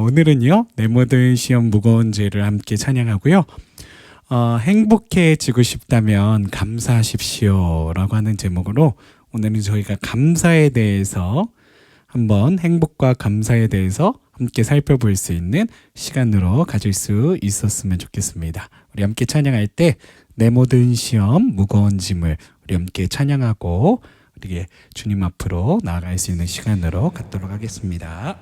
오늘은요, 내 모든 시험 무거운 죄를 함께 찬양하고요. 행복해지고 싶다면 감사하십시오 라고 하는 제목으로 오늘은 저희가 감사에 대해서 한번 행복과 감사에 대해서 함께 살펴볼 수 있는 시간으로 가질 수 있었으면 좋겠습니다. 우리 함께 찬양할 때 내 모든 시험 무거운 짐을 우리 함께 찬양하고 우리에게 주님 앞으로 나아갈 수 있는 시간으로 갖도록 하겠습니다.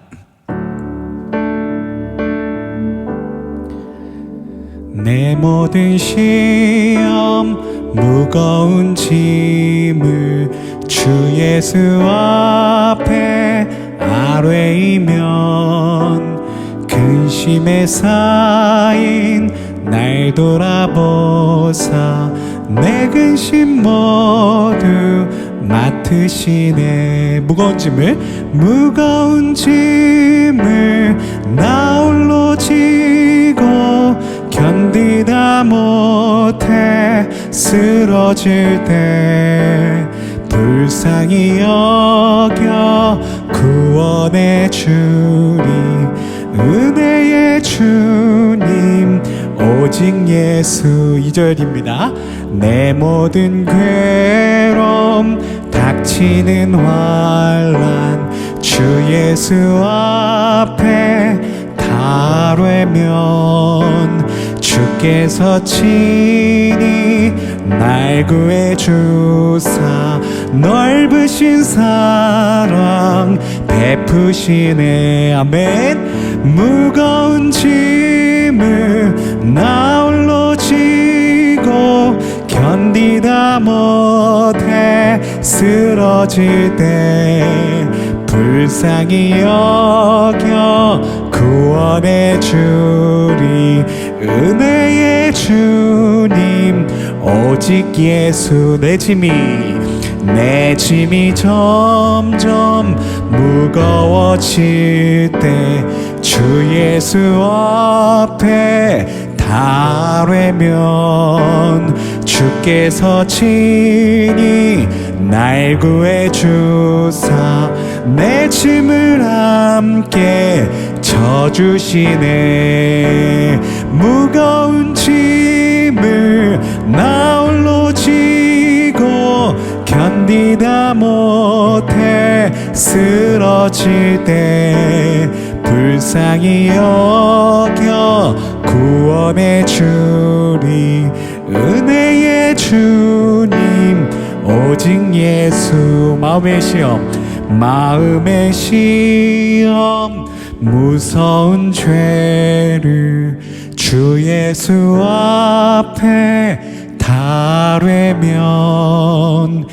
내 모든 시험 무거운 짐을 주 예수 앞에 아뢰이면 근심에 쌓인 날 돌아보사 내 근심 모두 맡으시네. 무거운 짐을 나 홀로 지고 견디다 못해 쓰러질 때 불쌍히 여겨 구원해 주리. 은혜의 주님 오직 예수. 2절입니다. 내 모든 괴로움 닥치는 환난 주 예수 앞에 아뢰면 주께서 친히 날 구해 주사 넓으신 사랑 베푸시네. 아멘. 무거운 짐을 나 홀로 지고 견디다 못해 쓰러질 때 불쌍히 여겨 구원해 주리. 은혜의 주님 오직 예수. 내 짐이 점점 무거워질 때 주 예수 앞에 아뢰면 주께서 친히 날 구해 주사 내 짐을 함께 져주시네. 무거운 짐을 나 홀로 지고 견디다 못해 쓰러질 때 불쌍히 여겨 구원해 주리. 은혜의 주님 오직 예수. 마음의 시험 무서운 죄를 주 예수 앞에 아뢰면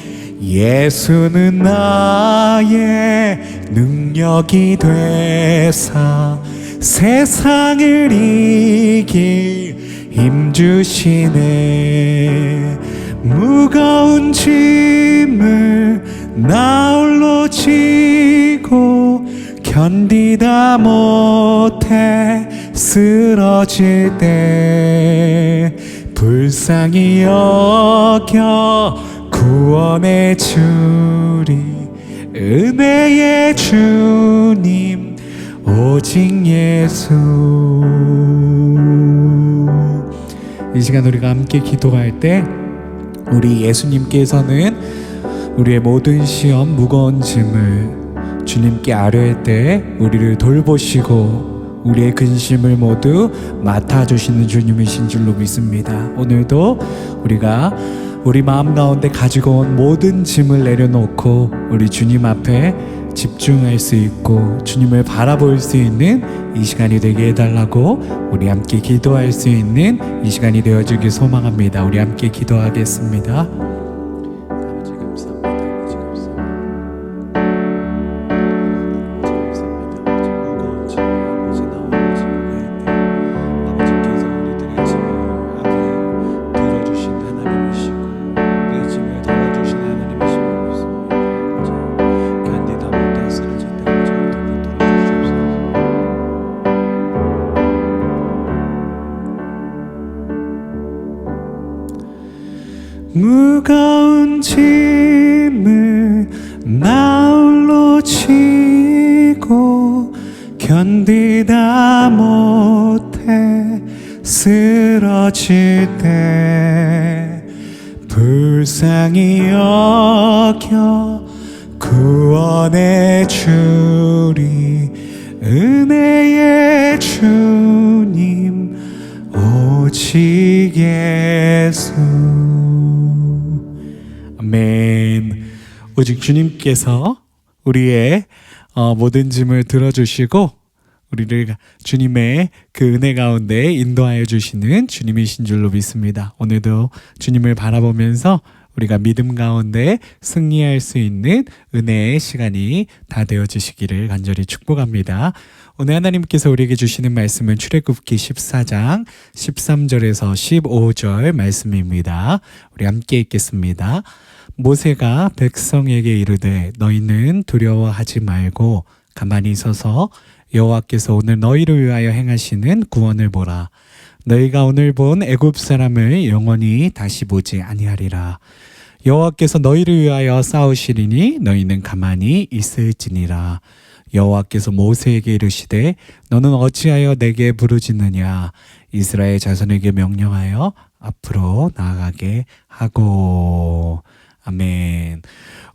예수는 나의 능력이 되사 세상을 이길 힘 주시네. 무거운 짐을 나 홀로 지고 견디다 못해 쓰러질 때 불쌍히 여겨 구원해 주리. 은혜의 주님 오직 예수. 이 시간 우리가 함께 기도할 때 우리 예수님께서는 우리의 모든 시험 무거운 짐을 주님께 아뢰을 때 우리를 돌보시고 우리의 근심을 모두 맡아주시는 주님이신 줄로 믿습니다. 오늘도 우리가 우리 마음 가운데 가지고 온 모든 짐을 내려놓고 우리 주님 앞에 집중할 수 있고 주님을 바라볼 수 있는 이 시간이 되게 해달라고 우리 함께 기도할 수 있는 이 시간이 되어주길 소망합니다. 우리 함께 기도하겠습니다. 무거운 짐을 나 나홀로 지고 견디다 못해 쓰러질 때 불쌍히 여겨 구원해 주리 은혜의 주님 오직 예수. 아멘. 오직 주님께서 우리의 모든 짐을 들어주시고 우리를 주님의 그 은혜 가운데 인도하여 주시는 주님이신 줄로 믿습니다. 오늘도 주님을 바라보면서 우리가 믿음 가운데 승리할 수 있는 은혜의 시간이 다 되어주시기를 간절히 축복합니다. 오늘 하나님께서 우리에게 주시는 말씀은 출애굽기 14장 13절에서 15절 말씀입니다. 우리 함께 읽겠습니다. 모세가 백성에게 이르되 너희는 두려워하지 말고 가만히 서서 여호와께서 오늘 너희를 위하여 행하시는 구원을 보라. 너희가 오늘 본 애굽 사람을 영원히 다시 보지 아니하리라. 여호와께서 너희를 위하여 싸우시리니 너희는 가만히 있을지니라. 여호와께서 모세에게 이르시되 너는 어찌하여 내게 부르짖느냐. 이스라엘 자손에게 명령하여 앞으로 나아가게 하고. 아멘.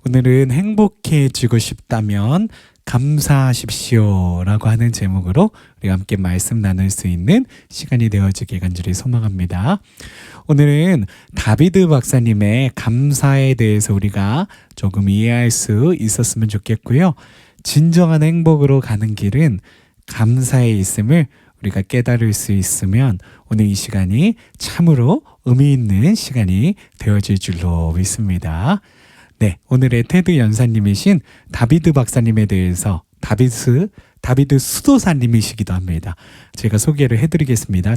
오늘은 행복해지고 싶다면 감사하십시오 라고 하는 제목으로 우리가 함께 말씀 나눌 수 있는 시간이 되어지길 간절히 소망합니다. 오늘은 다비드 박사님의 감사에 대해서 우리가 조금 이해할 수 있었으면 좋겠고요. 진정한 행복으로 가는 길은 감사에 있음을 우리가 깨달을 수 있으면 오늘 이 시간이 참으로 의미 있는 시간이 되어질 줄로 믿습니다. 네, 오늘의 테드 연사님이신 다비드 박사님에 대해서 다비드 수도사님이시기도 합니다. 제가 소개를 해드리겠습니다.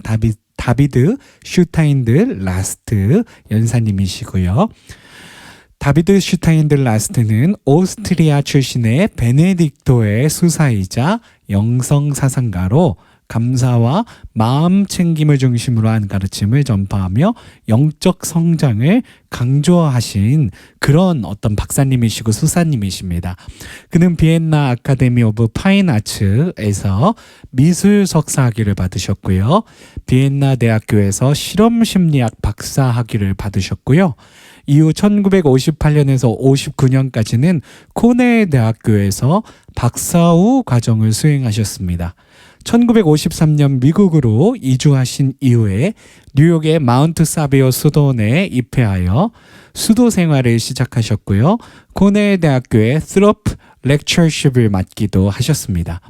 다비드 슈타인들 라스트 연사님이시고요. 다비드 슈타인들 라스트는 오스트리아 출신의 베네딕토의 수사이자 영성사상가로 감사와 마음 챙김을 중심으로 한 가르침을 전파하며 영적 성장을 강조하신 그런 어떤 박사님이시고 수사님이십니다. 그는 비엔나 아카데미 오브 파인 아츠에서 미술 석사 학위를 받으셨고요. 비엔나 대학교에서 실험 심리학 박사 학위를 받으셨고요. 이후 1958년에서 59년까지는 코넬 대학교에서 박사후 과정을 수행하셨습니다. 1953년 미국으로 이주하신 이후에 뉴욕의 마운트 사비어 수도원에 입회하여 수도 생활을 시작하셨고요. 코넬 대학교의 스로프 렉처십을 맡기도 하셨습니다.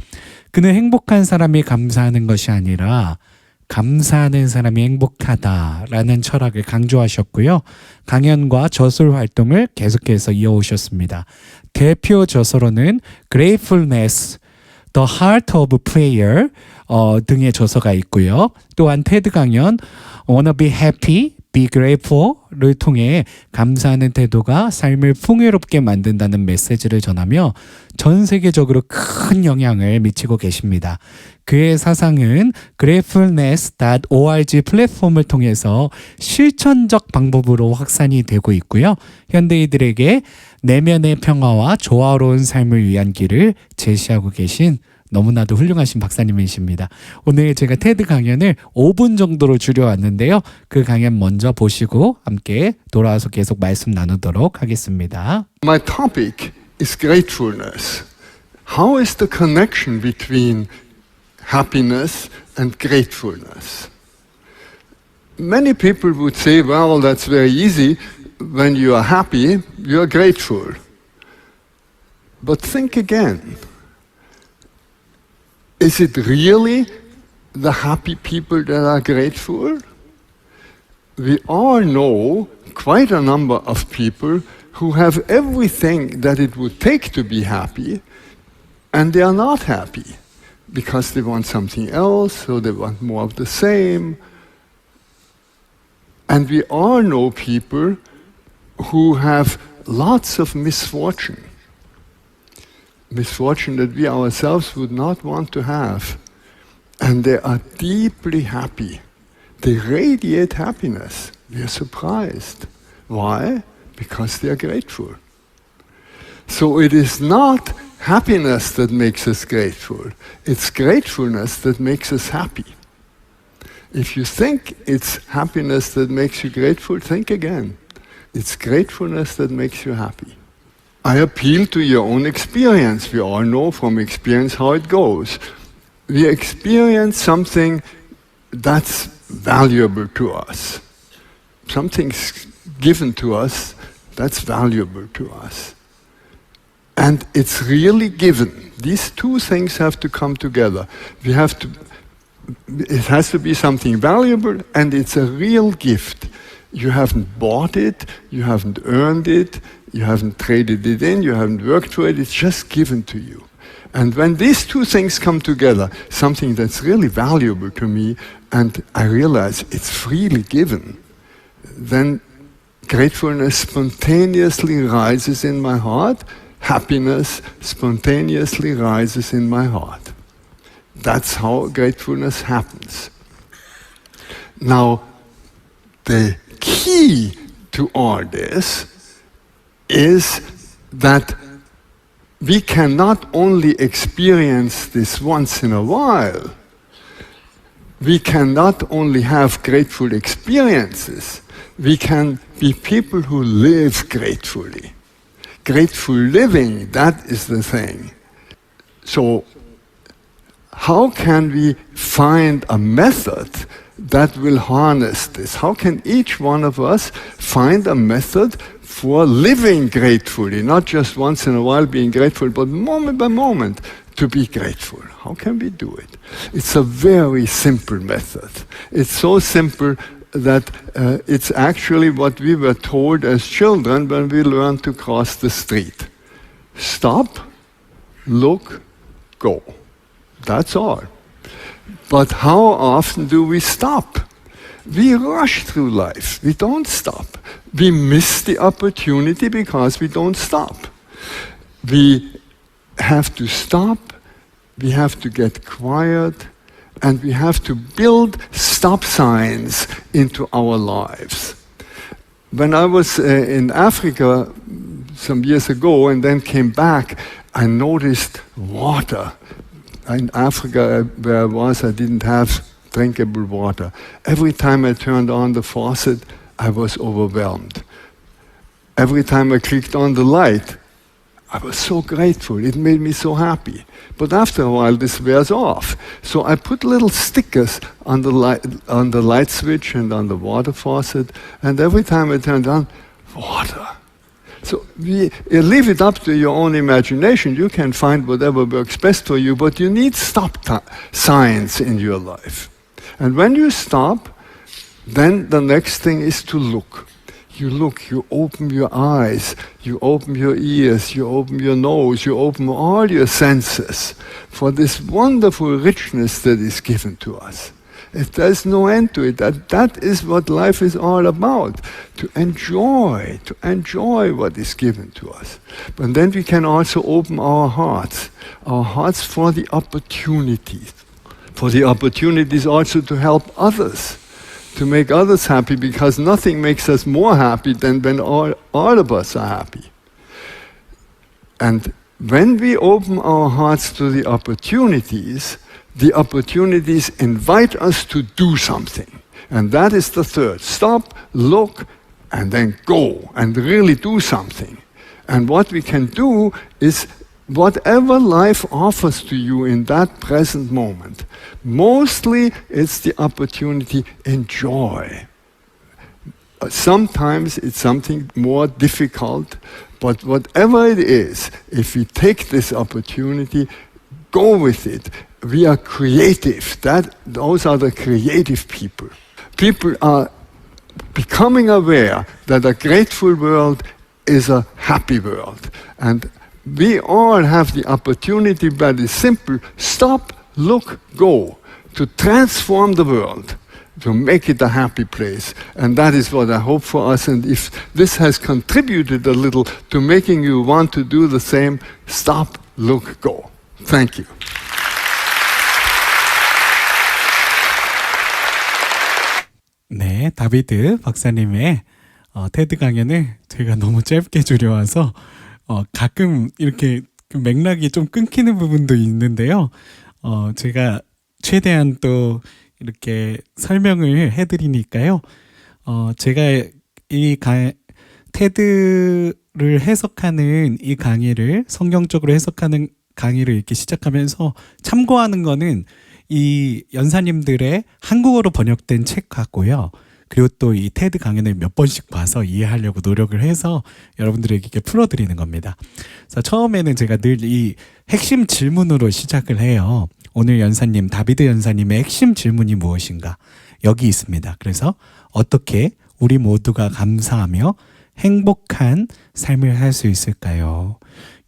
그는 행복한 사람이 감사하는 것이 아니라 감사하는 사람이 행복하다라는 철학을 강조하셨고요. 강연과 저술 활동을 계속해서 이어오셨습니다. 대표 저서로는 Gratefulness, The Heart of Prayer 등의 저서가 있고요. 또한 테드 강연 Wanna be happy, be grateful를 통해 감사하는 태도가 삶을 풍요롭게 만든다는 메시지를 전하며 전 세계적으로 큰 영향을 미치고 계십니다. 그의 사상은 gratefulness.org 플랫폼을 통해서 실천적 방법으로 확산이 되고 있고요. 현대인들에게 내면의 평화와 조화로운 삶을 위한 길을 제시하고 계신 너무나도 훌륭하신 박사님이십니다. 오늘 제가 테드 강연을 5분 정도로 줄여왔는데요. 그 강연 먼저 보시고 함께 돌아와서 계속 말씀 나누도록 하겠습니다. My topic is gratefulness. How is the connection between happiness and gratefulness? Many people would say, well, that's very easy. When you are happy, you are grateful. But think again. Is it really the happy people that are grateful? We all know quite a number of people who have everything that it would take to be happy, and they are not happy because they want something else, or they want more of the same. And we all know people who have lots of misfortune that we ourselves would not want to have. And they are deeply happy. They radiate happiness. We are surprised. Why? Because they are grateful. So it is not happiness that makes us grateful. It's gratefulness that makes us happy. If you think it's happiness that makes you grateful, think again. It's gratefulness that makes you happy. I appeal to your own experience. We all know from experience how it goes. We experience something that's valuable to us. Something's given to us that's valuable to us. And it's really given. These two things have to come together. It has to be something valuable, and it's a real gift. You haven't bought it, you haven't earned it, you haven't traded it in, you haven't worked for it, it's just given to you. And when these two things come together, something that's really valuable to me, and I realize it's freely given, then gratefulness spontaneously rises in my heart, happiness spontaneously rises in my heart. That's how gratefulness happens. Now, the key to all this is that we can not only experience this once in a while, we can not only have grateful experiences, we can be people who live gratefully. Grateful living, that is the thing. So, how can we find a method that will harness this? How can each one of us find a method for living gratefully, not just once in a while being grateful, but moment by moment to be grateful? How can we do it? It's a very simple method. It's so simple that it's actually what we were told as children when we learned to cross the street. Stop, look, go. That's all. But how often do we stop? We rush through life. We don't stop. We miss the opportunity because we don't stop. We have to stop, we have to get quiet, and we have to build stop signs into our lives. When I was in Africa some years ago and then came back, I noticed water. In Africa, where I was, I didn't have drinkable water. Every time I turned on the faucet, I was overwhelmed. Every time I clicked on the light, I was so grateful. It made me so happy. But after a while, this wears off. So I put little stickers on the light switch and on the water faucet, and every time I turned on, water. So you leave it up to your own imagination. You can find whatever works best for you, but you need stop signs in your life. And when you stop, then the next thing is to look. You look, you open your eyes, you open your ears, you open your nose, you open all your senses for this wonderful richness that is given to us. If there's no end to it, that is what life is all about, to enjoy what is given to us. But then we can also open our hearts for the opportunities also to help others, to make others happy, because nothing makes us more happy than when all of us are happy. And when we open our hearts to the opportunities invite us to do something. And that is the third. Stop, look, and then go, and really do something. And what we can do is whatever life offers to you in that present moment. Mostly it's the opportunity, enjoy. Sometimes it's something more difficult, but whatever it is, if we take this opportunity, go with it. We are creative. Those are the creative people. People are becoming aware that a grateful world is a happy world. And we all have the opportunity, but it's simple, stop, look, go, to transform the world, to make it a happy place. And that is what I hope for us. And if this has contributed a little to making you want to do the same, stop, look, go. Thank you. 네, 다비드 박사님의 테드 강연을 제가 너무 짧게 줄여와서 가끔 이렇게 그 맥락이 좀 끊기는 부분도 있는데요. 제가 최대한 또 이렇게 설명을 해드리니까요. 제가 테드를 해석하는 이 강의를, 성경적으로 해석하는 강의를 이렇게 시작하면서 참고하는 거는 이 연사님들의 한국어로 번역된 책 같고요. 그리고 또 이 테드 강연을 몇 번씩 봐서 이해하려고 노력을 해서 여러분들에게 이렇게 풀어드리는 겁니다. 그래서 처음에는 제가 늘 이 핵심 질문으로 시작을 해요. 오늘 연사님, 다비드 연사님의 핵심 질문이 무엇인가? 여기 있습니다. 그래서 어떻게 우리 모두가 감사하며 행복한 삶을 살 수 있을까요?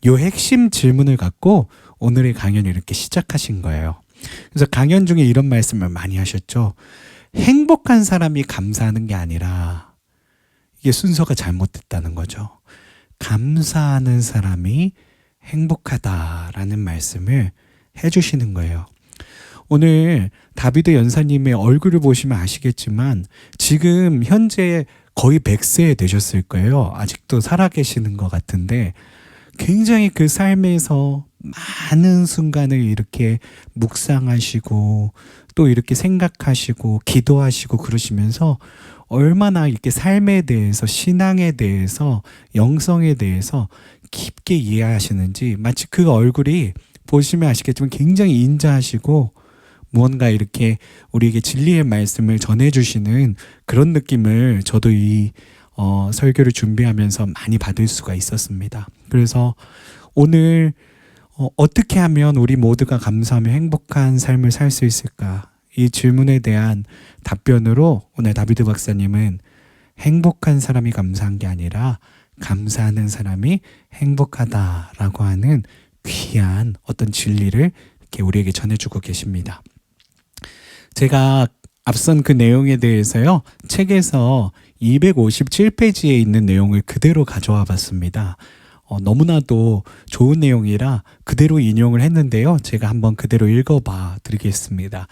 이 핵심 질문을 갖고 오늘의 강연을 이렇게 시작하신 거예요. 그래서 강연 중에 이런 말씀을 많이 하셨죠. 행복한 사람이 감사하는 게 아니라, 이게 순서가 잘못됐다는 거죠. 감사하는 사람이 행복하다라는 말씀을 해주시는 거예요. 오늘 다비드 연사님의 얼굴을 보시면 아시겠지만 지금 현재 거의 100세 되셨을 거예요. 아직도 살아계시는 것 같은데 굉장히 그 삶에서 많은 순간을 이렇게 묵상하시고 또 이렇게 생각하시고 기도하시고 그러시면서 얼마나 이렇게 삶에 대해서, 신앙에 대해서, 영성에 대해서 깊게 이해하시는지, 마치 그 얼굴이 보시면 아시겠지만 굉장히 인자하시고 무언가 이렇게 우리에게 진리의 말씀을 전해주시는 그런 느낌을 저도 이 설교를 준비하면서 많이 받을 수가 있었습니다. 그래서 오늘 어떻게 하면 우리 모두가 감사하며 행복한 삶을 살 수 있을까? 이 질문에 대한 답변으로 오늘 다비드 박사님은 행복한 사람이 감사한 게 아니라 감사하는 사람이 행복하다라고 하는 귀한 어떤 진리를 이렇게 우리에게 전해주고 계십니다. 제가 앞선 그 내용에 대해서요, 책에서 257페이지에 있는 내용을 그대로 가져와 봤습니다. 너무나도 좋은 내용이라 그대로 인용을 했는데요. 제가 한번 그대로 읽어봐 드리겠습니다.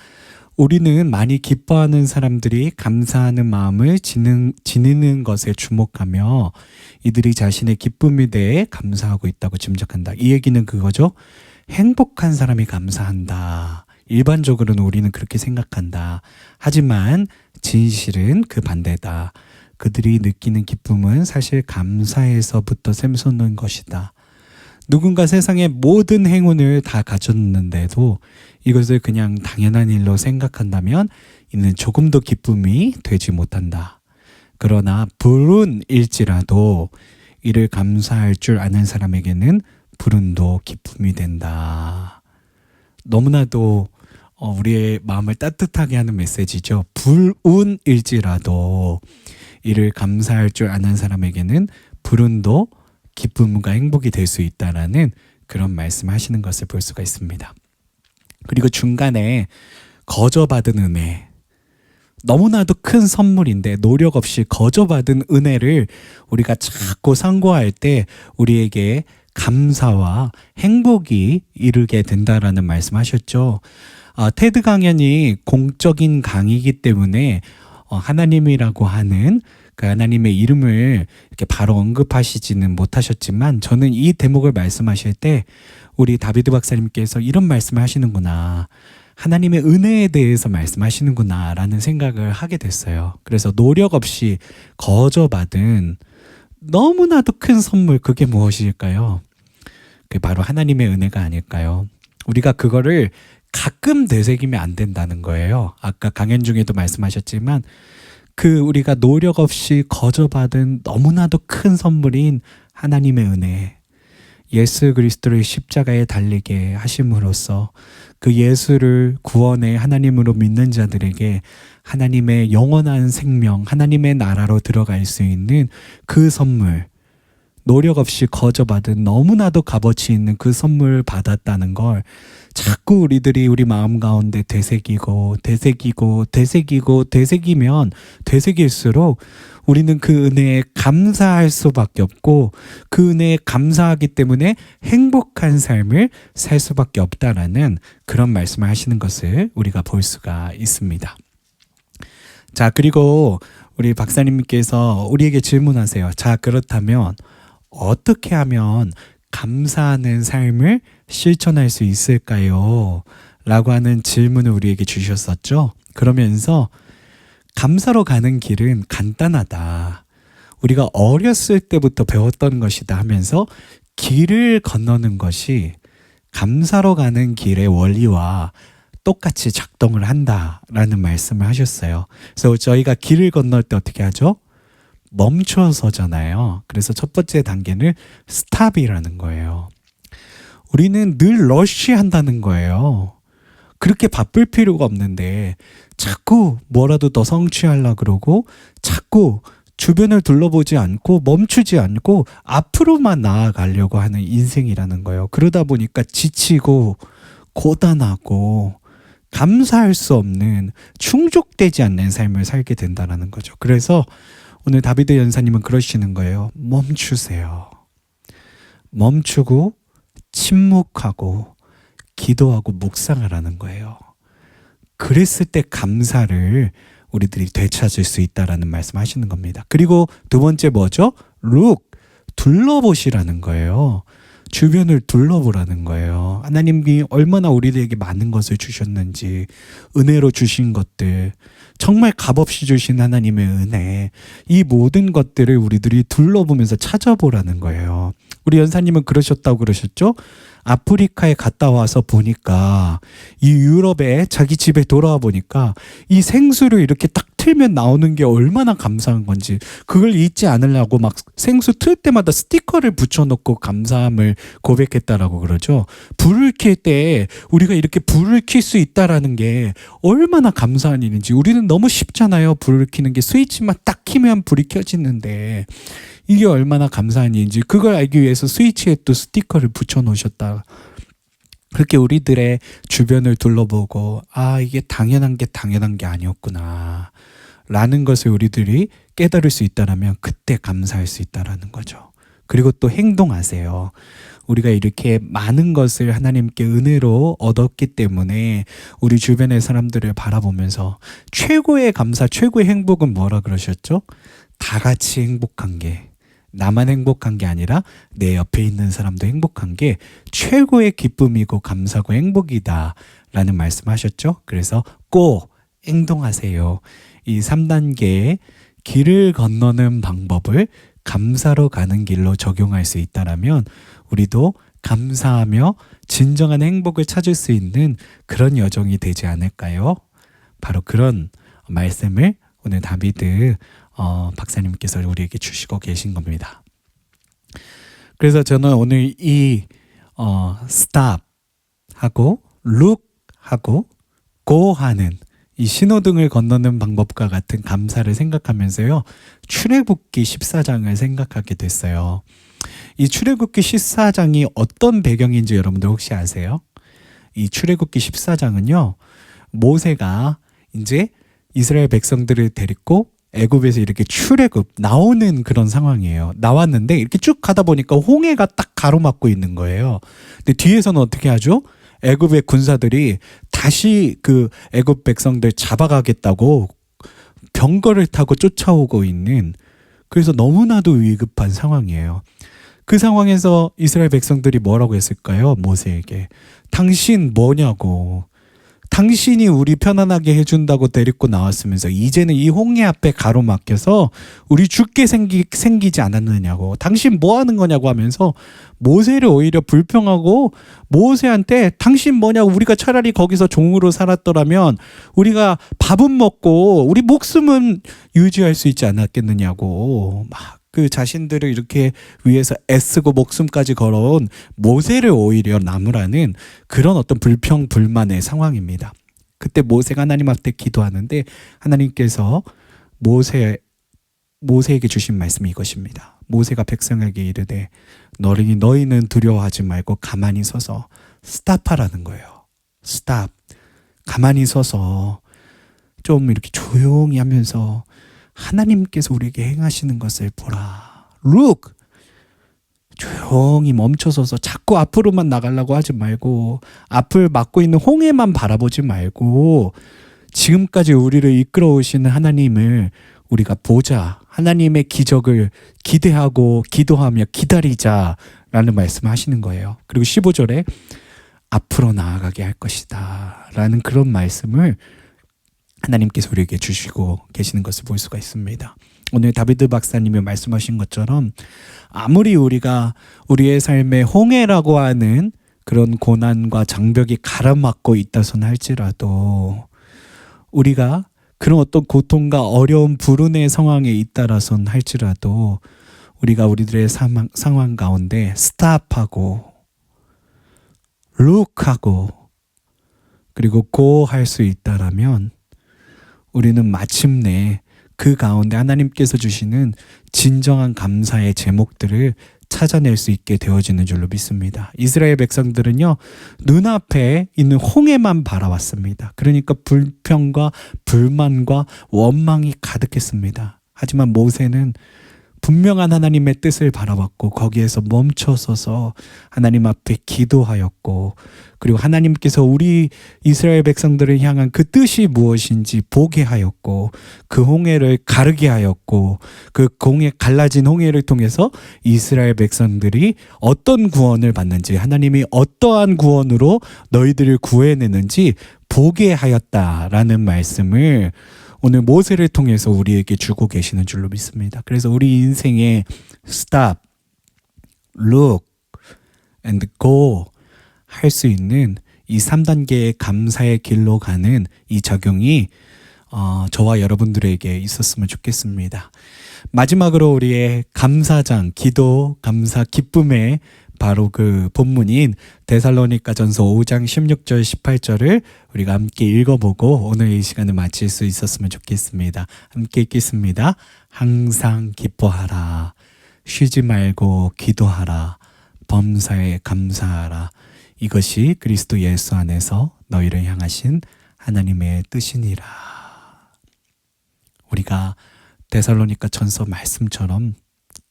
우리는 많이 기뻐하는 사람들이 감사하는 마음을 지니는 것에 주목하며 이들이 자신의 기쁨에 대해 감사하고 있다고 짐작한다. 이 얘기는 그거죠. 행복한 사람이 감사한다. 일반적으로는 우리는 그렇게 생각한다. 하지만 진실은 그 반대다. 그들이 느끼는 기쁨은 사실 감사에서부터 샘솟는 것이다. 누군가 세상의 모든 행운을 다 가졌는데도 이것을 그냥 당연한 일로 생각한다면 이는 조금도 기쁨이 되지 못한다. 그러나 불운일지라도 이를 감사할 줄 아는 사람에게는 불운도 기쁨이 된다. 너무나도 우리의 마음을 따뜻하게 하는 메시지죠. 불운일지라도 이를 감사할 줄 아는 사람에게는 불운도 기쁨과 행복이 될 수 있다라는 그런 말씀하시는 것을 볼 수가 있습니다. 그리고 중간에 거저받은 은혜, 너무나도 큰 선물인데 노력 없이 거저받은 은혜를 우리가 자꾸 상고할 때 우리에게 감사와 행복이 이르게 된다라는 말씀하셨죠. 테드 강연이 공적인 강의이기 때문에 하나님이라고 하는 그 하나님의 이름을 이렇게 바로 언급하시지는 못하셨지만 저는 이 대목을 말씀하실 때 우리 다비드 박사님께서 이런 말씀을 하시는구나, 하나님의 은혜에 대해서 말씀하시는구나 라는 생각을 하게 됐어요. 그래서 노력 없이 거저받은 너무나도 큰 선물, 그게 무엇일까요? 그게 바로 하나님의 은혜가 아닐까요? 우리가 그거를 가끔 되새기면 안 된다는 거예요. 아까 강연 중에도 말씀하셨지만 우리가 노력 없이 거저받은 너무나도 큰 선물인 하나님의 은혜, 예수 그리스도를 십자가에 달리게 하심으로써 그 예수를 구원의 하나님으로 믿는 자들에게 하나님의 영원한 생명, 하나님의 나라로 들어갈 수 있는 그 선물, 노력 없이 거저받은 너무나도 값어치 있는 그 선물을 받았다는 걸 자꾸 우리들이 우리 마음 가운데 되새기면 되새길수록 우리는 그 은혜에 감사할 수밖에 없고 그 은혜에 감사하기 때문에 행복한 삶을 살 수밖에 없다라는 그런 말씀을 하시는 것을 우리가 볼 수가 있습니다. 자, 그리고 우리 박사님께서 우리에게 질문하세요. 자, 그렇다면 어떻게 하면 감사하는 삶을 실천할 수 있을까요? 라고 하는 질문을 우리에게 주셨었죠. 그러면서 감사로 가는 길은 간단하다. 우리가 어렸을 때부터 배웠던 것이다 하면서 길을 건너는 것이 감사로 가는 길의 원리와 똑같이 작동을 한다라는 말씀을 하셨어요. 그래서 저희가 길을 건널 때 어떻게 하죠? 멈춰서잖아요. 그래서 첫 번째 단계는 스탑이라는 거예요. 우리는 늘 러쉬한다는 거예요. 그렇게 바쁠 필요가 없는데 자꾸 뭐라도 더 성취하려고 그러고 자꾸 주변을 둘러보지 않고 멈추지 않고 앞으로만 나아가려고 하는 인생이라는 거예요. 그러다 보니까 지치고 고단하고 감사할 수 없는 충족되지 않는 삶을 살게 된다는 거죠. 그래서 오늘 다비드 연사님은 그러시는 거예요. 멈추세요. 멈추고 침묵하고 기도하고 묵상하라는 거예요. 그랬을 때 감사를 우리들이 되찾을 수 있다라는 말씀하시는 겁니다. 그리고 두 번째 뭐죠? look, 둘러보시라는 거예요. 주변을 둘러보라는 거예요. 하나님이 얼마나 우리들에게 많은 것을 주셨는지, 은혜로 주신 것들, 정말 값없이 주신 하나님의 은혜, 이 모든 것들을 우리들이 둘러보면서 찾아보라는 거예요. 우리 연사님은 그러셨다고 그러셨죠? 아프리카에 갔다 와서 보니까 이 유럽에 자기 집에 돌아와 보니까 이 생수를 이렇게 딱 틀면 나오는 게 얼마나 감사한 건지 그걸 잊지 않으려고 막 생수 틀 때마다 스티커를 붙여놓고 감사함을 고백했다라고 그러죠. 불을 켤 때 우리가 이렇게 불을 켤 수 있다라는 게 얼마나 감사한 일인지. 우리는 너무 쉽잖아요. 불을 켜는 게 스위치만 딱 켜면 불이 켜지는데 이게 얼마나 감사한 일인지 그걸 알기 위해서 스위치에 또 스티커를 붙여놓으셨다. 그렇게 우리들의 주변을 둘러보고 이게 당연한 게 아니었구나 라는 것을 우리들이 깨달을 수 있다면 그때 감사할 수 있다라는 거죠. 그리고 또 행동하세요. 우리가 이렇게 많은 것을 하나님께 은혜로 얻었기 때문에 우리 주변의 사람들을 바라보면서 최고의 감사, 최고의 행복은 뭐라 그러셨죠? 다 같이 행복한 게, 나만 행복한 게 아니라 내 옆에 있는 사람도 행복한 게 최고의 기쁨이고 감사고 행복이다 라는 말씀하셨죠. 그래서 꼭 행동하세요. 이 3단계의 길을 건너는 방법을 감사로 가는 길로 적용할 수 있다면 우리도 감사하며 진정한 행복을 찾을 수 있는 그런 여정이 되지 않을까요? 바로 그런 말씀을 오늘 다비드 박사님께서 우리에게 주시고 계신 겁니다. 그래서 저는 오늘 이 stop 하고 look 하고 go 하는 이 신호등을 건너는 방법과 같은 감사를 생각하면서요. 출애굽기 14장을 생각하게 됐어요. 이 출애굽기 14장이 어떤 배경인지 여러분들 혹시 아세요? 이 출애굽기 14장은요. 모세가 이제 이스라엘 백성들을 데리고 애굽에서 이렇게 출애굽 나오는 그런 상황이에요. 나왔는데 이렇게 쭉 가다 보니까 홍해가 딱 가로막고 있는 거예요. 근데 뒤에서는 어떻게 하죠? 애굽의 군사들이 다시 그 애굽 백성들 잡아가겠다고 병거를 타고 쫓아오고 있는, 그래서 너무나도 위급한 상황이에요. 그 상황에서 이스라엘 백성들이 뭐라고 했을까요? 모세에게. 당신 뭐냐고. 당신이 우리 편안하게 해준다고 데리고 나왔으면서 이제는 이 홍해 앞에 가로막혀서 우리 죽게 생기지 않았느냐고. 당신 뭐 하는 거냐고 하면서 모세를 오히려 불평하고 모세한테 당신 뭐냐고, 우리가 차라리 거기서 종으로 살았더라면 우리가 밥은 먹고 우리 목숨은 유지할 수 있지 않았겠느냐고 막 그 자신들을 이렇게 위해서 애쓰고 목숨까지 걸어온 모세를 오히려 나무라는 그런 어떤 불평 불만의 상황입니다. 그때 모세가 하나님 앞에 기도하는데 하나님께서 모세에게 주신 말씀이 이것입니다. 모세가 백성에게 이르되 너희는 두려워하지 말고 가만히 서서 스탑하라는 거예요. 스탑. 가만히 서서 좀 이렇게 조용히 하면서 하나님께서 우리에게 행하시는 것을 보라. Look! 조용히 멈춰서서 자꾸 앞으로만 나가려고 하지 말고 앞을 막고 있는 홍해만 바라보지 말고 지금까지 우리를 이끌어 오시는 하나님을 우리가 보자. 하나님의 기적을 기대하고 기도하며 기다리자라는 말씀을 하시는 거예요. 그리고 15절에 앞으로 나아가게 할 것이다 라는 그런 말씀을 하나님께서 우리에게 주시고 계시는 것을 볼 수가 있습니다. 오늘 다비드 박사님이 말씀하신 것처럼 아무리 우리가 우리의 삶에 홍해라고 하는 그런 고난과 장벽이 가로막고 있다손 할지라도 우리가 그런 어떤 고통과 어려운 불운의 상황에 있다라손 할지라도 우리가 우리들의 상황 가운데 스탑하고 룩하고 그리고 고 할 수 있다라면 우리는 마침내 그 가운데 하나님께서 주시는 진정한 감사의 제목들을 찾아낼 수 있게 되어지는 줄로 믿습니다. 이스라엘 백성들은요, 눈앞에 있는 홍해만 바라왔습니다. 그러니까 불평과 불만과 원망이 가득했습니다. 하지만 모세는 분명한 하나님의 뜻을 바라봤고 거기에서 멈춰서서 하나님 앞에 기도하였고 그리고 하나님께서 우리 이스라엘 백성들을 향한 그 뜻이 무엇인지 보게 하였고 그 홍해를 가르게 하였고 그 갈라진 홍해를 통해서 이스라엘 백성들이 어떤 구원을 받는지 하나님이 어떠한 구원으로 너희들을 구해내는지 보게 하였다라는 말씀을 오늘 모세를 통해서 우리에게 주고 계시는 줄로 믿습니다. 그래서 우리 인생에 stop, look, and go 할 수 있는 이 3단계의 감사의 길로 가는 이 적용이 저와 여러분들에게 있었으면 좋겠습니다. 마지막으로 우리의 감사장, 기도, 감사, 기쁨의 바로 그 본문인 데살로니가전서 5장 16절 18절을 우리가 함께 읽어보고 오늘 이 시간을 마칠 수 있었으면 좋겠습니다. 함께 읽겠습니다. 항상 기뻐하라. 쉬지 말고 기도하라. 범사에 감사하라. 이것이 그리스도 예수 안에서 너희를 향하신 하나님의 뜻이니라. 우리가 데살로니가전서 말씀처럼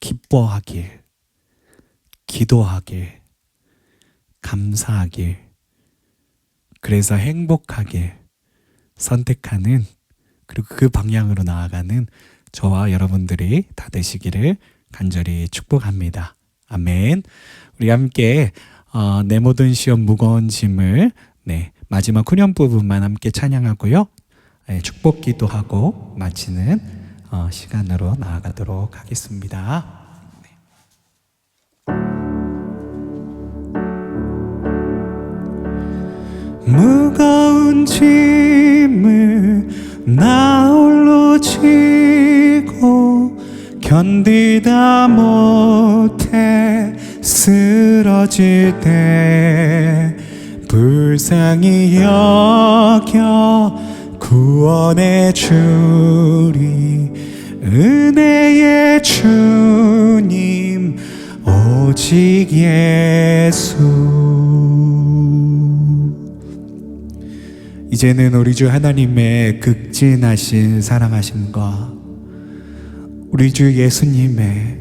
기뻐하길, 기도하길, 감사하길, 그래서 행복하길 선택하는 그리고 그 방향으로 나아가는 저와 여러분들이 다 되시기를 간절히 축복합니다. 아멘. 우리 함께 내 모든 시험 무거운 짐을 마지막 후렴 부분만 함께 찬양하고요. 축복 기도하고 마치는 시간으로 나아가도록 하겠습니다. 무거운 짐을 나 홀로 지고 견디다 못해 쓰러질 때 불쌍히 여겨 구원해 주리 은혜의 주님 오직 예수. 이제는 우리 주 하나님의 극진하신 사랑하심과 우리 주 예수님의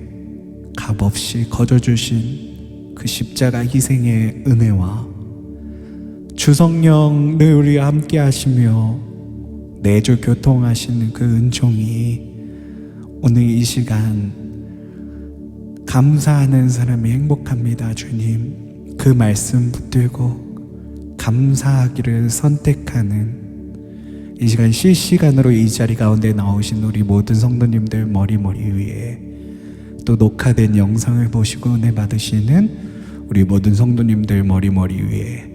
값없이 거저주신 그 십자가 희생의 은혜와 주 성령 늘 우리와 함께 하시며 내주 교통하시는 그 은총이 오늘 이 시간 감사하는 사람이 행복합니다. 주님, 그 말씀 붙들고 감사하기를 선택하는 이 시간 실시간으로 이 자리 가운데 나오신 우리 모든 성도님들 머리 위에 또 녹화된 영상을 보시고 은혜 받으시는 우리 모든 성도님들 머리 위에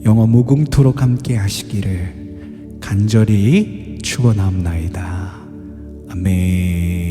영원 무궁토록 함께 하시기를 간절히 축원하옵나이다. 아멘.